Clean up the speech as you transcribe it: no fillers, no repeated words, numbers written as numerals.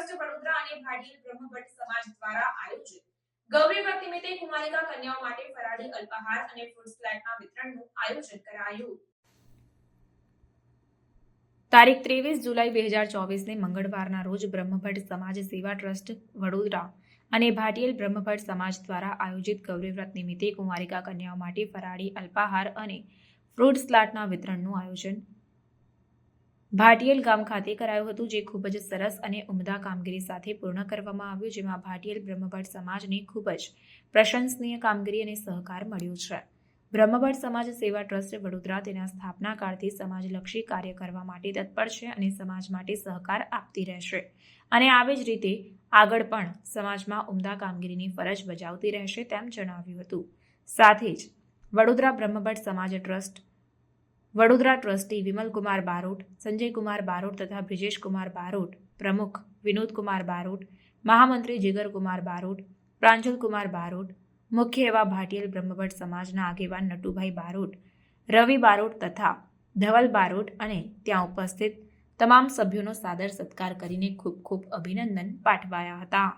Trust Vadodara અને ભાટિલ બ્રહ્મભટ્ટ સમાજ દ્વારા આયોજિત ગૌરી વ્રત નિમિત્તે કુમારિકા કન્યાઓ માટે ફરાળી અલ્પાહાર અને ફ્રૂટ સલાડના વિતરણનું આયોજન કરાયું। તારીખ 23 જુલાઈ 2024ને મંગળવારના રોજ બ્રહ્મભટ્ટ સમાજ સેવા ટ્રસ્ટ વડોદરા અને ભાટિલ બ્રહ્મભટ્ટ સમાજ દ્વારા આયોજિત ગૌરી વ્રત નિમિત્તે કુમારિકા કન્યાઓ માટે ફરાળી અલ્પાહાર અને ફ્રૂટ સલાડના વિતરણનું આયોજન ભાટિલ ગામ ખાતે કરાયું હતું, જે ખૂબ જ સરસ અને ઉમદા કામગીરી સાથે પૂર્ણ કરવામાં આવ્યું, જેમાં ભાટિલ બ્રહ્મભટ્ટ સમાજને ખૂબ જ પ્રશંસનીય કામગીરી અને સહકાર મળ્યો છે। બ્રહ્મભટ્ટ સમાજ સેવા ટ્રસ્ટ વડોદરા તેના સ્થાપના કાળથી સમાજલક્ષી કાર્ય કરવા માટે તત્પર છે અને સમાજ માટે સહકાર આપતી રહેશે અને આવી જ રીતે આગળ પણ સમાજમાં ઉમદા કામગીરીની ફરજ બજાવતી રહેશે તેમ જણાવ્યું હતું। સાથે જ વડોદરા બ્રહ્મભટ્ટ સમાજ ટ્રસ્ટ વડોદરા ટ્રસ્ટી વિમલકુમાર બારોટ, સંજયકુમાર બારોટ તથા બ્રિજેશકુમાર બારોટ, પ્રમુખ વિનોદકુમાર બારોટ, મહામંત્રી જીગરકુમાર બારોટ, પ્રાંજલકુમાર બારોટ, મુખ્ય એવા ભાટિલ બ્રહ્મભટ્ટ સમાજના આગેવાન નટુભાઈ બારોટ, રવિ બારોટ તથા ધવલ બારોટ અને ત્યાં ઉપસ્થિત તમામ સભ્યોનો સાદર સત્કાર કરીને ખૂબ ખૂબ અભિનંદન પાઠવાયા હતા।